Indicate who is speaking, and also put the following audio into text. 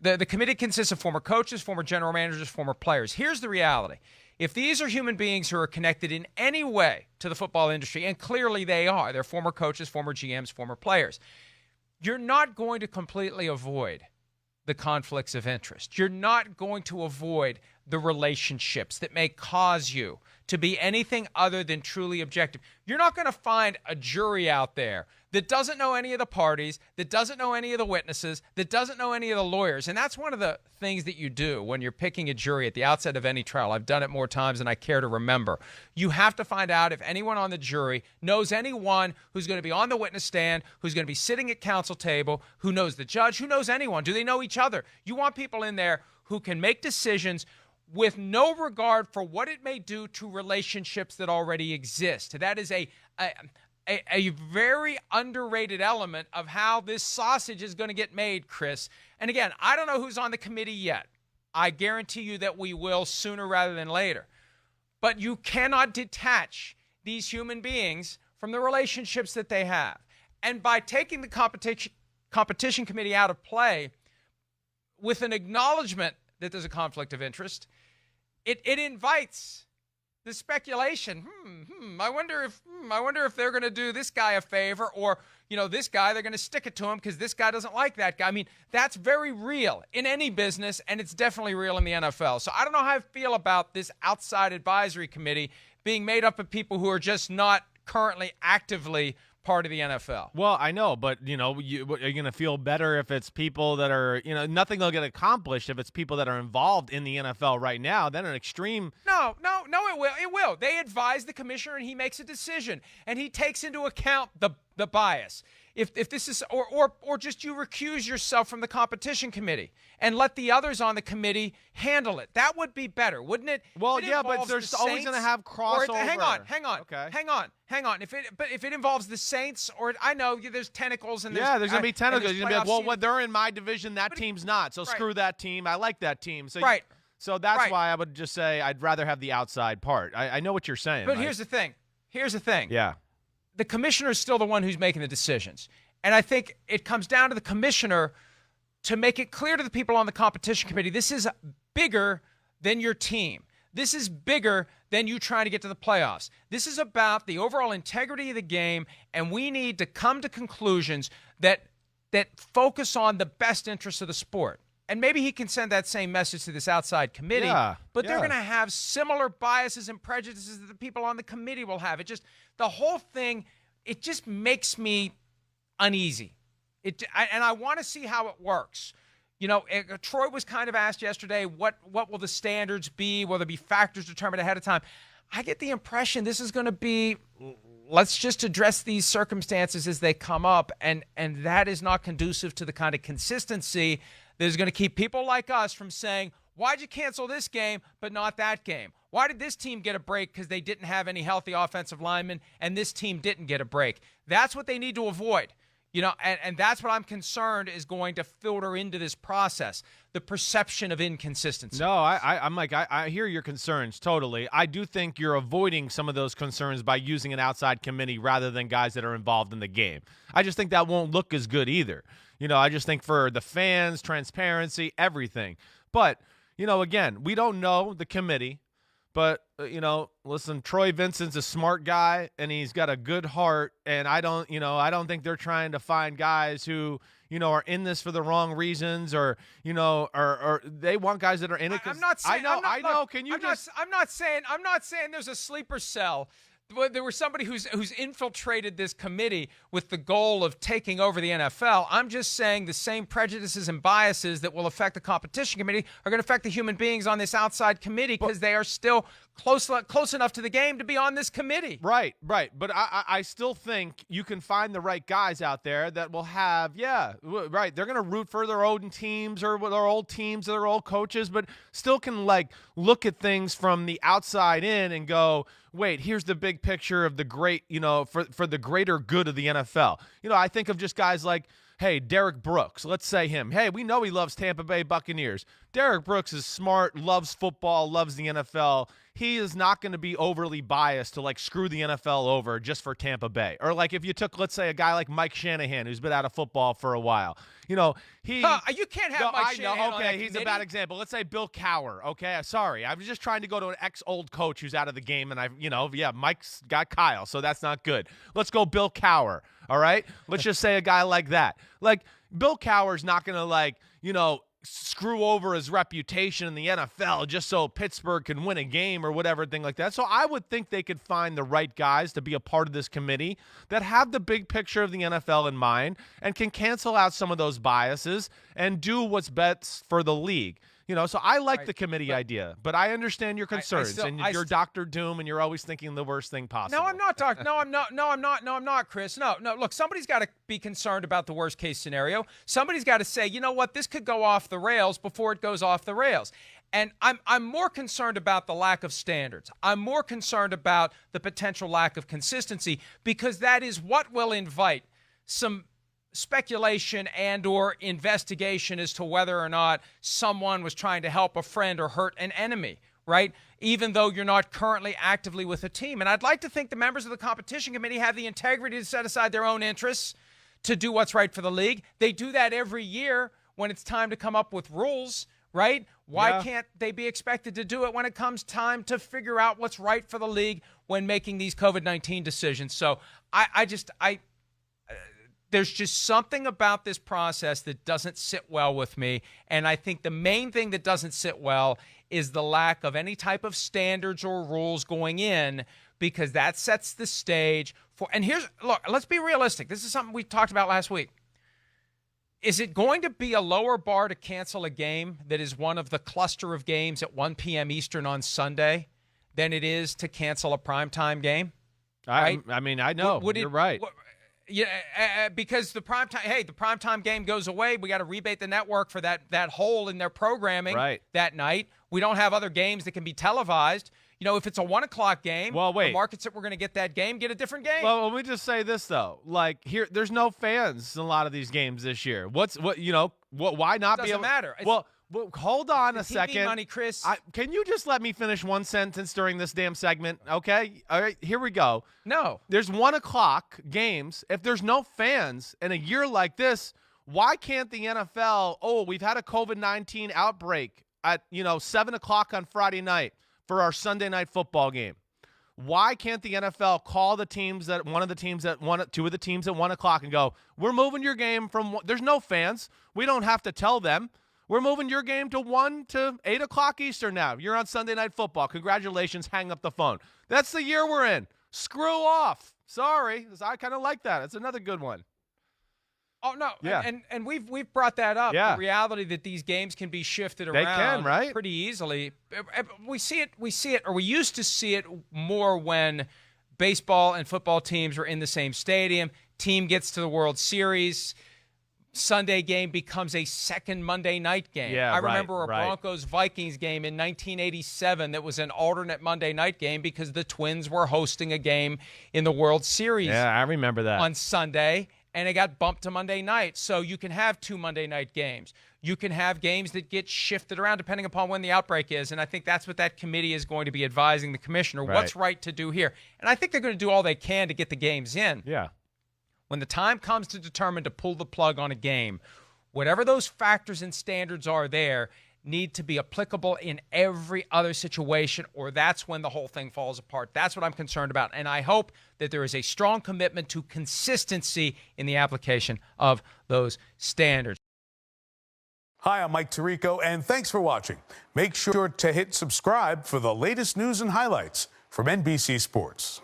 Speaker 1: The committee consists of former coaches, former general managers, former players. Here's the reality. If these are human beings who are connected in any way to the football industry, and clearly they are, they're former coaches, former GMs, former players, you're not going to completely avoid the conflicts of interest. You're not going to avoid the relationships that may cause you to be anything other than truly objective. You're not going to find a jury out there that doesn't know any of the parties, that doesn't know any of the witnesses, that doesn't know any of the lawyers. And that's one of the things that you do when you're picking a jury at the outset of any trial. I've done it more times than I care to remember. You have to find out if anyone on the jury knows anyone who's going to be on the witness stand, who's going to be sitting at counsel table, who knows the judge, who knows anyone. Do they know each other? You want people in there who can make decisions with no regard for what it may do to relationships that already exist. That is a very underrated element of how this sausage is going to get made, Chris. And again, I don't know who's on the committee yet. I guarantee you that we will sooner rather than later. But you cannot detach these human beings from the relationships that they have. And by taking the competition committee out of play with an acknowledgement that there's a conflict of interest, it invites the speculation. I wonder if they're going to do this guy a favor, or this guy, they're going to stick it to him because this guy doesn't like that guy. I mean, that's very real in any business, and it's definitely real in the NFL. So I don't know how I feel about this outside advisory committee being made up of people who are just not currently actively part of the NFL.
Speaker 2: Well, I know, but are you going to feel better if it's people that are, nothing will get accomplished if it's people that are involved in the NFL right now? Then an extreme.
Speaker 1: No, it will. It will. They advise the commissioner, and he makes a decision, and he takes into account the bias. If this is, or just you recuse yourself from the competition committee and let the others on the committee handle it. That would be better, wouldn't it?
Speaker 2: Well, yeah, but there's always going to have crossover.
Speaker 1: Hang on.
Speaker 2: Okay.
Speaker 1: Hang on. If it involves the Saints, or I know there's tentacles and
Speaker 2: there's going to be tentacles. You're going to be like, well, they're in my division. That team's not. So screw that team. I like that team. So
Speaker 1: right.
Speaker 2: So that's why I would just say I'd rather have the outside part. I know what you're saying.
Speaker 1: But here's the thing.
Speaker 2: Yeah.
Speaker 1: The commissioner is still the one who's making the decisions. And I think it comes down to the commissioner to make it clear to the people on the competition committee, this is bigger than your team. This is bigger than you trying to get to the playoffs. This is about the overall integrity of the game, and we need to come to conclusions that focus on the best interests of the sport. And maybe he can send that same message to this outside committee, but they're going to have similar biases and prejudices that the people on the committee will have. The whole thing, it just makes me uneasy. And I want to see how it works. Troy was kind of asked yesterday, what will the standards be? Will there be factors determined ahead of time? I get the impression this is going to be, let's just address these circumstances as they come up, and that is not conducive to the kind of consistency that is going to keep people like us from saying, why'd you cancel this game but not that game? Why did this team get a break because they didn't have any healthy offensive linemen and this team didn't get a break? That's what they need to avoid. And that's what I'm concerned is going to filter into this process, the perception of inconsistency.
Speaker 2: No, I'm like, I hear your concerns totally. I do think you're avoiding some of those concerns by using an outside committee rather than guys that are involved in the game. I just think that won't look as good either. I just think for the fans, transparency, everything. But, again, we don't know the committee. But, listen, Troy Vincent's a smart guy, and he's got a good heart, and I don't think they're trying to find guys who, are in this for the wrong reasons, or they want guys that are in it.
Speaker 1: I'm not saying.
Speaker 2: I know.
Speaker 1: I'm not saying there's a sleeper cell. There was somebody who's infiltrated this committee with the goal of taking over the NFL. I'm just saying the same prejudices and biases that will affect the competition committee are going to affect the human beings on this outside committee because they are still close enough to the game to be on this committee.
Speaker 2: Right. But I still think you can find the right guys out there that will have, they're going to root for their own teams or their old teams or their old coaches, but still can look at things from the outside in and go, wait, here's the big picture of the great, for the greater good of the NFL. I think of just guys like, hey, Derek Brooks, let's say him. Hey, we know he loves Tampa Bay Buccaneers. Derek Brooks is smart, loves football, loves the NFL. he is not going to be overly biased to like screw the NFL over just for Tampa Bay. Or like if you took, let's say, a guy like Mike Shanahan, who's been out of football for a while. You know,
Speaker 1: you can't have Mike Shanahan on that
Speaker 2: he's
Speaker 1: committee.
Speaker 2: a bad example. Let's say Bill Cowher. Okay, sorry. I was just trying to go to an ex-old coach who's out of the game, and Mike's got Kyle, so that's not good. Let's go Bill Cowher, all right? Let's just say a guy like that. Like, Bill Cowher's not going to, screw over his reputation in the NFL just so Pittsburgh can win a game or whatever thing like that. So I would think they could find the right guys to be a part of this committee that have the big picture of the NFL in mind and can cancel out some of those biases and do what's best for the league. So I like the committee idea, but I understand your concerns, and you're Dr. Doom, and you're always thinking the worst thing possible.
Speaker 1: No, I'm not, Doc. No, I'm not. No, I'm not, Chris. No. Look, somebody's got to be concerned about the worst case scenario. Somebody's got to say, you know what, this could go off the rails before it goes off the rails. And I'm more concerned about the lack of standards. I'm more concerned about the potential lack of consistency, because that is what will invite some speculation and or investigation as to whether or not someone was trying to help a friend or hurt an enemy, right? Even though you're not currently actively with a team. And I'd like to think the members of the competition committee have the integrity to set aside their own interests to do what's right for the league. They do that every year when it's time to come up with rules, right? Why can't they be expected to do it when it comes time to figure out what's right for the league when making these COVID-19 decisions? So there's just something about this process that doesn't sit well with me. And I think the main thing that doesn't sit well is the lack of any type of standards or rules going in, because that sets the stage for, and look, let's be realistic. This is something we talked about last week. Is it going to be a lower bar to cancel a game that is one of the cluster of games at 1 p.m. Eastern on Sunday than it is to cancel a primetime game? Right?
Speaker 2: I know. You're right.
Speaker 1: Yeah, because the primetime game goes away. We got to rebate the network for that hole in their programming that night. We don't have other games that can be televised. If it's a 1 o'clock game, the markets that we're going to get that game get a different game.
Speaker 2: Well, let me just say this though. Like there's no fans in a lot of these games this year. Why not be able?
Speaker 1: Doesn't matter.
Speaker 2: Well, hold on a second.
Speaker 1: Money, Chris.
Speaker 2: Can you just let me finish one sentence during this damn segment? Okay. All right. Here we go.
Speaker 1: No.
Speaker 2: There's 1 o'clock games. If there's no fans in a year like this, why can't the NFL? Oh, we've had a COVID-19 outbreak at 7 o'clock on Friday night for our Sunday night football game. Why can't the NFL call the teams that two of the teams at 1 o'clock and go, we're moving your game from? There's no fans. We don't have to tell them. We're moving your game to 1 to 8 o'clock Eastern now. You're on Sunday Night Football. Congratulations. Hang up the phone. That's the year we're in. Screw off. Sorry. I kind of like that. It's another good one.
Speaker 1: Oh, no. Yeah. And we've brought that up.
Speaker 2: Yeah.
Speaker 1: The reality that these games can be shifted around.
Speaker 2: They can, right?
Speaker 1: Pretty easily. We see it, or we used to see it more when baseball and football teams were in the same stadium. Team gets to the World Series. Sunday game becomes a second Monday night game.
Speaker 2: Yeah,
Speaker 1: I remember a Broncos-Vikings game in 1987 that was an alternate Monday night game because the Twins were hosting a game in the World Series.
Speaker 2: Yeah, I remember that.
Speaker 1: On Sunday, and it got bumped to Monday night. So you can have 2 Monday night games. You can have games that get shifted around depending upon when the outbreak is, and I think that's what that committee is going to be advising the commissioner, what's right to do here. And I think they're going to do all they can to get the games in.
Speaker 2: Yeah.
Speaker 1: When the time comes to determine to pull the plug on a game, whatever those factors and standards are there need to be applicable in every other situation, or that's when the whole thing falls apart. That's what I'm concerned about. And I hope that there is a strong commitment to consistency in the application of those standards.
Speaker 3: Hi, I'm Mike Tirico, and thanks for watching. Make sure to hit subscribe for the latest news and highlights from NBC Sports.